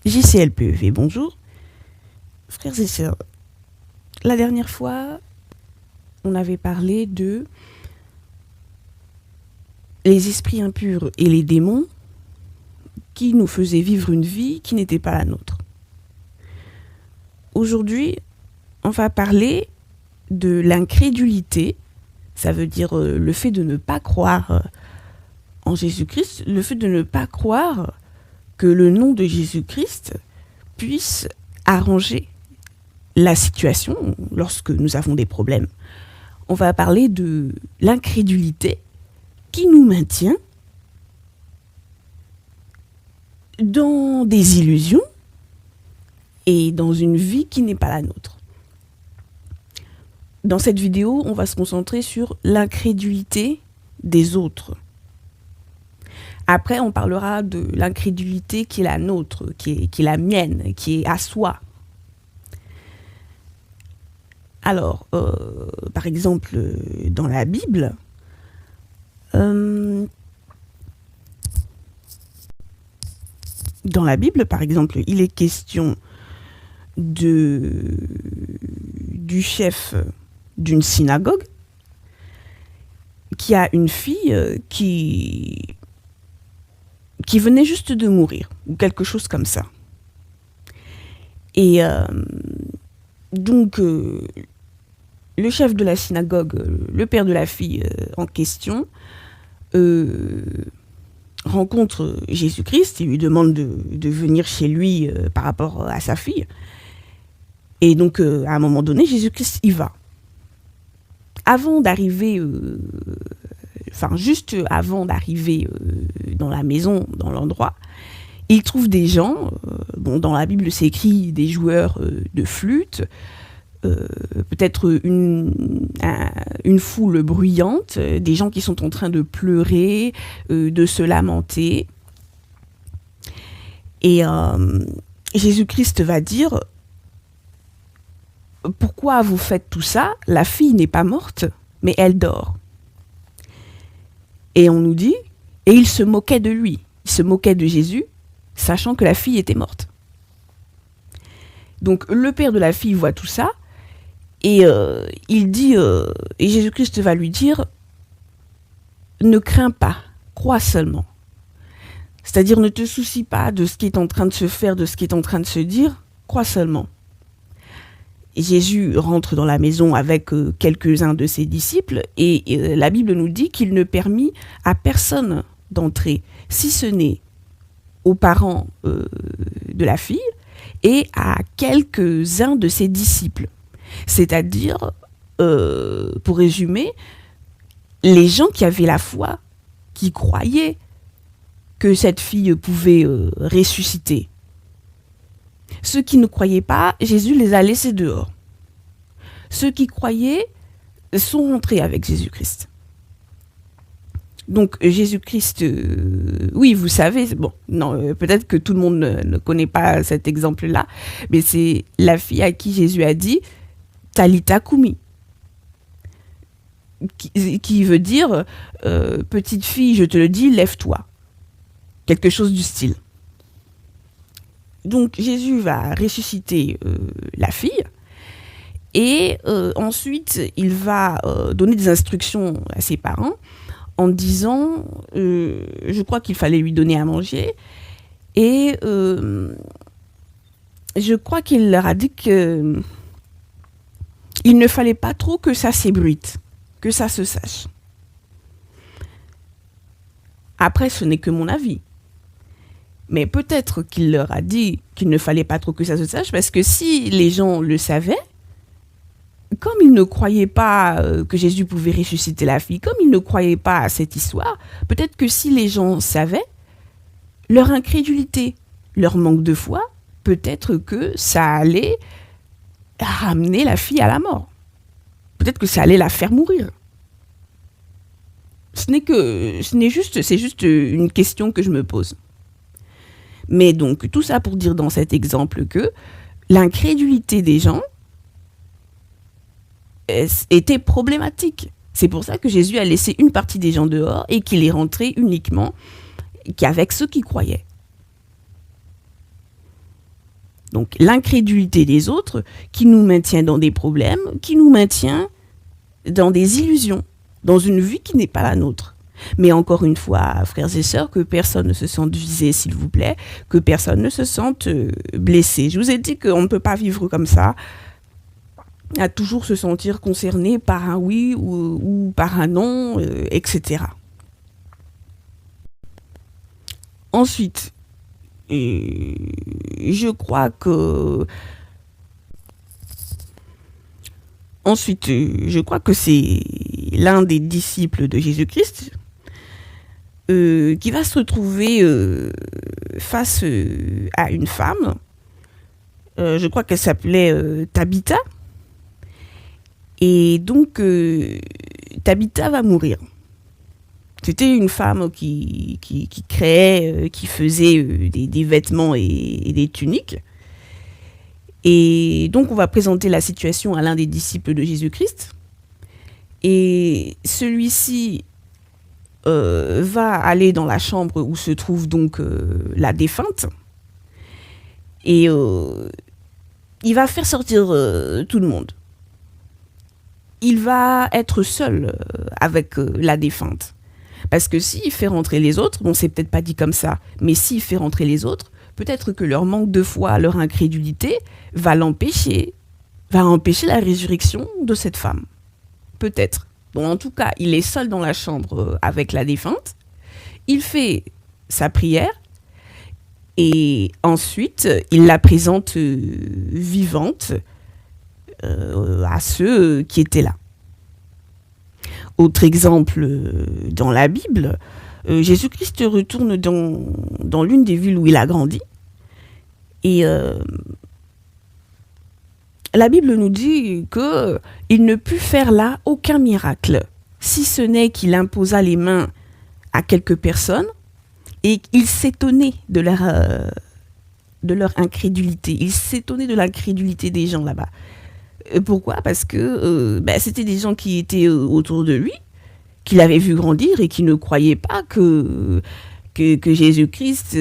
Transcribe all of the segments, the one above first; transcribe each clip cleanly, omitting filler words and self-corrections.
JCLPEV, bonjour. Frères et sœurs, la dernière fois, on avait parlé de les esprits impurs et les démons qui nous faisaient vivre une vie qui n'était pas la nôtre. Aujourd'hui, on va parler de l'incrédulité, ça veut dire le fait de ne pas croire en Jésus-Christ, le fait de ne pas croire que le nom de Jésus-Christ puisse arranger la situation lorsque nous avons des problèmes. On va parler de l'incrédulité qui nous maintient dans des illusions et dans une vie qui n'est pas la nôtre. Dans cette vidéo, on va se concentrer sur l'incrédulité des autres. Après, on parlera de l'incrédulité qui est la nôtre, qui est la mienne, qui est à soi. Alors, par exemple, dans la Bible, par exemple, il est question du chef d'une synagogue qui a une fille qui venait juste de mourir, ou quelque chose comme ça. Et donc, le chef de la synagogue, le père de la fille en question, rencontre Jésus-Christ et lui demande de venir chez lui par rapport à sa fille. Et donc, à un moment donné, Jésus-Christ y va. Avant d'arriver, juste avant d'arriver dans la maison, dans l'endroit, il trouve des gens, dans la Bible c'est écrit des joueurs de flûte, peut-être une foule bruyante, des gens qui sont en train de pleurer, de se lamenter. Et Jésus-Christ va dire: pourquoi vous faites tout ça? La fille n'est pas morte, mais elle dort. Et on nous dit, et il se moquait de lui, il se moquait de Jésus, sachant que la fille était morte. Donc le père de la fille voit tout ça, et il dit, et Jésus-Christ va lui dire: ne crains pas, crois seulement. C'est-à-dire, ne te soucie pas de ce qui est en train de se faire, de ce qui est en train de se dire, crois seulement. Et Jésus rentre dans la maison avec quelques-uns de ses disciples, et la Bible nous dit qu'il ne permit à personne d'entrer, si ce n'est aux parents de la fille et à quelques-uns de ses disciples. C'est-à-dire, pour résumer, les gens qui avaient la foi, qui croyaient que cette fille pouvait ressusciter. Ceux qui ne croyaient pas, Jésus les a laissés dehors. Ceux qui croyaient sont rentrés avec Jésus-Christ. Donc Jésus-Christ, oui, vous savez, peut-être que tout le monde ne connaît pas cet exemple-là, mais c'est la fille à qui Jésus a dit « Talitha Koumi », qui veut dire « petite fille, je te le dis, lève-toi », quelque chose du style. Donc Jésus va ressusciter la fille, et ensuite il va donner des instructions à ses parents en disant, je crois qu'il fallait lui donner à manger, et je crois qu'il leur a dit qu'il ne fallait pas trop que ça s'ébruite, que ça se sache. Après, ce n'est que mon avis. Mais peut-être qu'il leur a dit qu'il ne fallait pas trop que ça se sache, parce que si les gens le savaient, comme ils ne croyaient pas que Jésus pouvait ressusciter la fille, comme ils ne croyaient pas à cette histoire, peut-être que si les gens savaient, leur incrédulité, leur manque de foi, peut-être que ça allait ramener la fille à la mort. Peut-être que ça allait la faire mourir. C'est juste une question que je me pose. Mais donc, tout ça pour dire dans cet exemple que l'incrédulité des gens était problématique. C'est pour ça que Jésus a laissé une partie des gens dehors et qu'il est rentré uniquement qu'avec ceux qui croyaient. Donc l'incrédulité des autres qui nous maintient dans des problèmes, qui nous maintient dans des illusions, dans une vie qui n'est pas la nôtre. Mais encore une fois, frères et sœurs, que personne ne se sente visé, s'il vous plaît, que personne ne se sente blessé. Je vous ai dit qu'on ne peut pas vivre comme ça, à toujours se sentir concerné par un oui ou par un non, etc. Ensuite, je crois que c'est l'un des disciples de Jésus-Christ qui va se retrouver face à une femme. Je crois qu'elle s'appelait Tabitha. Et donc, Tabitha va mourir. C'était une femme qui créait, qui faisait des vêtements et des tuniques. Et donc, on va présenter la situation à l'un des disciples de Jésus-Christ. Et celui-ci va aller dans la chambre où se trouve donc la défunte. Et il va faire sortir tout le monde. Il va être seul avec la défunte. Parce que s'il fait rentrer les autres, bon, c'est peut-être pas dit comme ça, mais s'il fait rentrer les autres, peut-être que leur manque de foi, leur incrédulité va empêcher la résurrection de cette femme. Peut-être. Bon, en tout cas, il est seul dans la chambre avec la défunte. Il fait sa prière et ensuite, il la présente vivante à ceux qui étaient là. Autre exemple dans la Bible, Jésus-Christ retourne dans l'une des villes où il a grandi. Et la Bible nous dit qu'il ne put faire là aucun miracle, si ce n'est qu'il imposa les mains à quelques personnes et il s'étonnait de leur incrédulité. Il s'étonnait de l'incrédulité des gens là-bas. Pourquoi ? Parce que c'était des gens qui étaient autour de lui, qui l'avaient vu grandir et qui ne croyaient pas que Jésus-Christ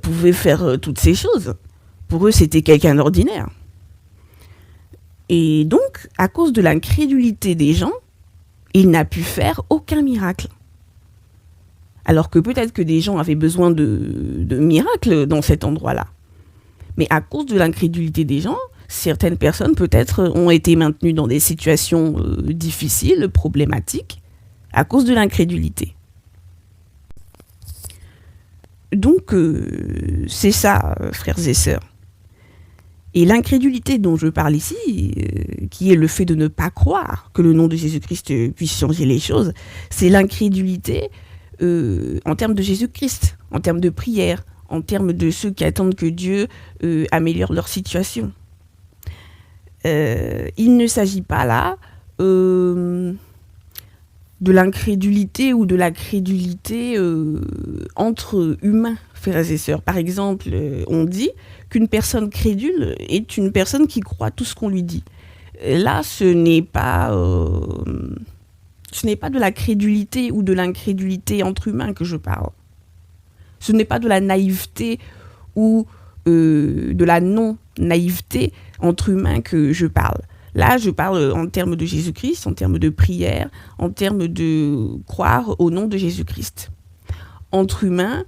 pouvait faire toutes ces choses. Pour eux, c'était quelqu'un d'ordinaire. Et donc, à cause de l'incrédulité des gens, il n'a pu faire aucun miracle. Alors que peut-être que des gens avaient besoin de miracles dans cet endroit-là. Mais à cause de l'incrédulité des gens, certaines personnes peut-être ont été maintenues dans des situations difficiles, problématiques, à cause de l'incrédulité. Donc, c'est ça, frères et sœurs. Et l'incrédulité dont je parle ici, qui est le fait de ne pas croire que le nom de Jésus-Christ puisse changer les choses, c'est l'incrédulité en termes de Jésus-Christ, en termes de prière, en termes de ceux qui attendent que Dieu améliore leur situation. Il ne s'agit pas là de l'incrédulité ou de la crédulité entre humains, frères et sœurs. Par exemple, on dit qu'une personne crédule est une personne qui croit tout ce qu'on lui dit. Là, ce n'est pas de la crédulité ou de l'incrédulité entre humains que je parle. Ce n'est pas de la naïveté ou de la non-naïveté entre humains que je parle. Là, je parle en termes de Jésus-Christ, en termes de prière, en termes de croire au nom de Jésus-Christ. Entre humains,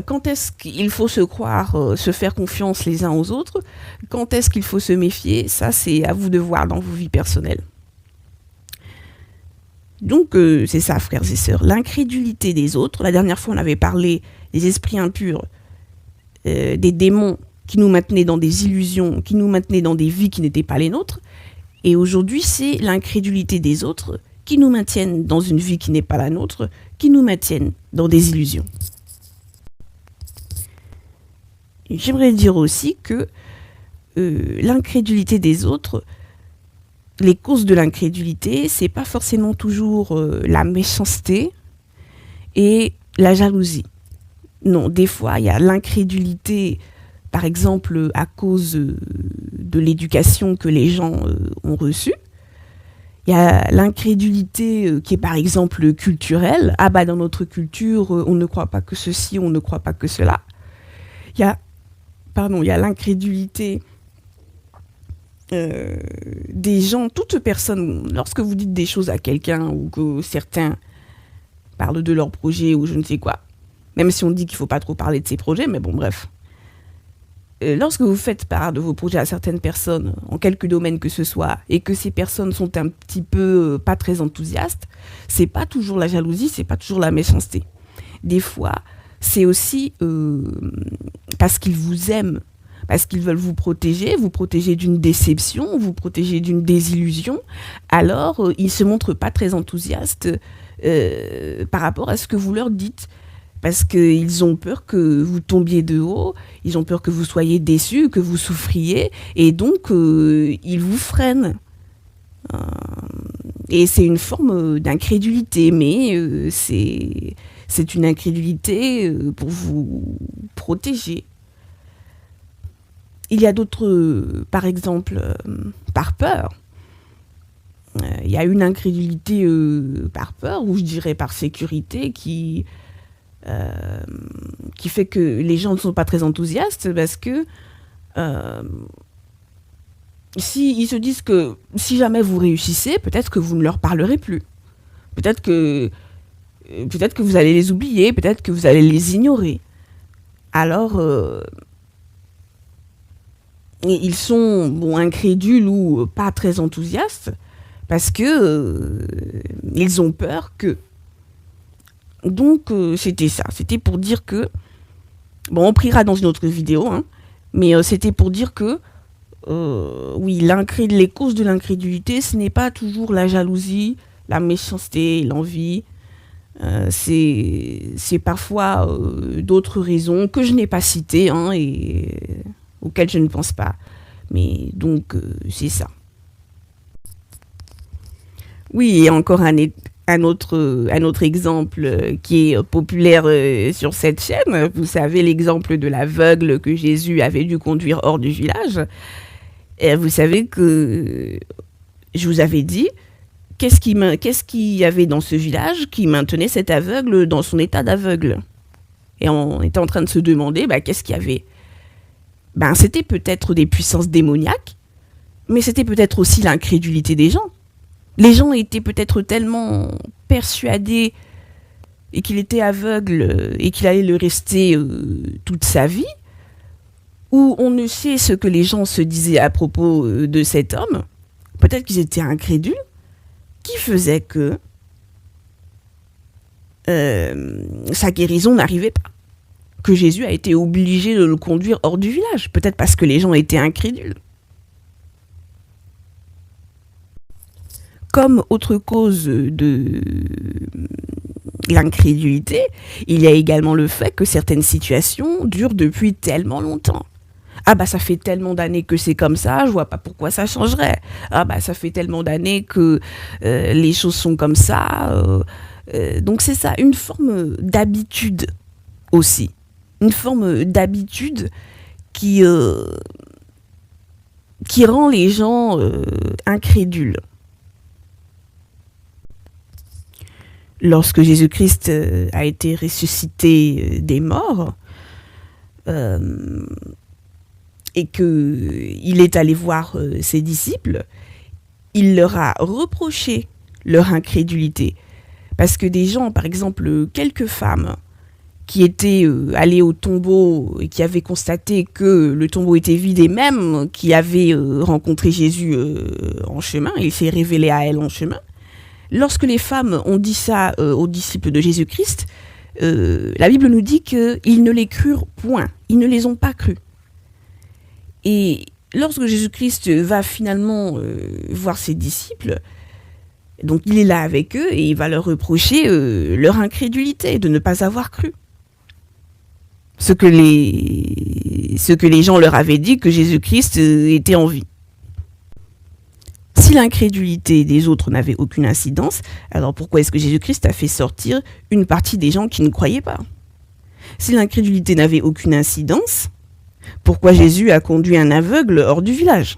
quand est-ce qu'il faut se croire, se faire confiance les uns aux autres? Quand est-ce qu'il faut se méfier? Ça, c'est à vous de voir dans vos vies personnelles. Donc, c'est ça, frères et sœurs. L'incrédulité des autres. La dernière fois, on avait parlé des esprits impurs, des démons qui nous maintenaient dans des illusions, qui nous maintenaient dans des vies qui n'étaient pas les nôtres. Et aujourd'hui, c'est l'incrédulité des autres qui nous maintiennent dans une vie qui n'est pas la nôtre, qui nous maintiennent dans des illusions. Et j'aimerais dire aussi que l'incrédulité des autres, les causes de l'incrédulité, c'est pas forcément toujours la méchanceté et la jalousie. Non, des fois, il y a l'incrédulité, par exemple, à cause de l'éducation que les gens ont reçue. Il y a l'incrédulité qui est, par exemple, culturelle. Ah bah, dans notre culture, on ne croit pas que ceci, on ne croit pas que cela. Il y a, il y a l'incrédulité des gens, toute personne, lorsque vous dites des choses à quelqu'un ou que certains parlent de leur projet ou je ne sais quoi, même si on dit qu'il ne faut pas trop parler de ses projets, mais bon, bref. Lorsque vous faites part de vos projets à certaines personnes, en quelque domaine que ce soit, et que ces personnes sont un petit peu pas très enthousiastes, c'est pas toujours la jalousie, c'est pas toujours la méchanceté. Des fois, c'est aussi parce qu'ils vous aiment, parce qu'ils veulent vous protéger d'une déception, vous protéger d'une désillusion, alors ils se montrent pas très enthousiastes par rapport à ce que vous leur dites. Parce qu'ils ont peur que vous tombiez de haut, ils ont peur que vous soyez déçus, que vous souffriez, et donc ils vous freinent. Et c'est une forme d'incrédulité, mais c'est une incrédulité pour vous protéger. Il y a d'autres, par exemple, par peur. Il y a une incrédulité par peur, ou je dirais par sécurité, qui fait que les gens ne sont pas très enthousiastes parce que si ils se disent que si jamais vous réussissez, peut-être que vous ne leur parlerez plus. Peut-être que vous allez les oublier, peut-être que vous allez les ignorer. Alors, ils sont incrédules ou pas très enthousiastes parce que ils ont peur que. Donc, c'était ça. C'était pour dire que... Bon, on priera dans une autre vidéo, hein, mais c'était pour dire que, oui, les causes de l'incrédulité, ce n'est pas toujours la jalousie, la méchanceté, l'envie. C'est parfois d'autres raisons que je n'ai pas citées, hein, et auxquelles je ne pense pas. Mais donc, c'est ça. Oui, et encore un autre exemple qui est populaire sur cette chaîne. Vous savez l'exemple de l'aveugle que Jésus avait dû conduire hors du village. Et vous savez que je vous avais dit, qu'est-ce qu'il y avait dans ce village qui maintenait cet aveugle dans son état d'aveugle? Et on était en train de se demander, qu'est-ce qu'il y avait? C'était peut-être des puissances démoniaques, mais c'était peut-être aussi l'incrédulité des gens. Les gens étaient peut-être tellement persuadés et qu'il était aveugle et qu'il allait le rester toute sa vie, ou on ne sait ce que les gens se disaient à propos de cet homme. Peut-être qu'ils étaient incrédules, qui faisait que sa guérison n'arrivait pas. Que Jésus a été obligé de le conduire hors du village. Peut-être parce que les gens étaient incrédules. Comme autre cause de l'incrédulité, il y a également le fait que certaines situations durent depuis tellement longtemps. Ça fait tellement d'années que c'est comme ça, je vois pas pourquoi ça changerait. Ça fait tellement d'années que les choses sont comme ça. Donc c'est ça, une forme d'habitude aussi. Une forme d'habitude qui rend les gens incrédules. Lorsque Jésus-Christ a été ressuscité des morts et qu'il est allé voir ses disciples, il leur a reproché leur incrédulité. Parce que des gens, par exemple, quelques femmes qui étaient allées au tombeau et qui avaient constaté que le tombeau était vide et même qui avaient rencontré Jésus en chemin, il s'est révélé à elles en chemin. Lorsque les femmes ont dit ça aux disciples de Jésus-Christ, la Bible nous dit qu'ils ne les crurent point, ils ne les ont pas crus. Et lorsque Jésus-Christ va finalement voir ses disciples, donc il est là avec eux et il va leur reprocher leur incrédulité de ne pas avoir cru. Ce que les gens leur avaient dit que Jésus-Christ était en vie. Si l'incrédulité des autres n'avait aucune incidence, alors pourquoi est-ce que Jésus-Christ a fait sortir une partie des gens qui ne croyaient pas? Si l'incrédulité n'avait aucune incidence, pourquoi Jésus a conduit un aveugle hors du village?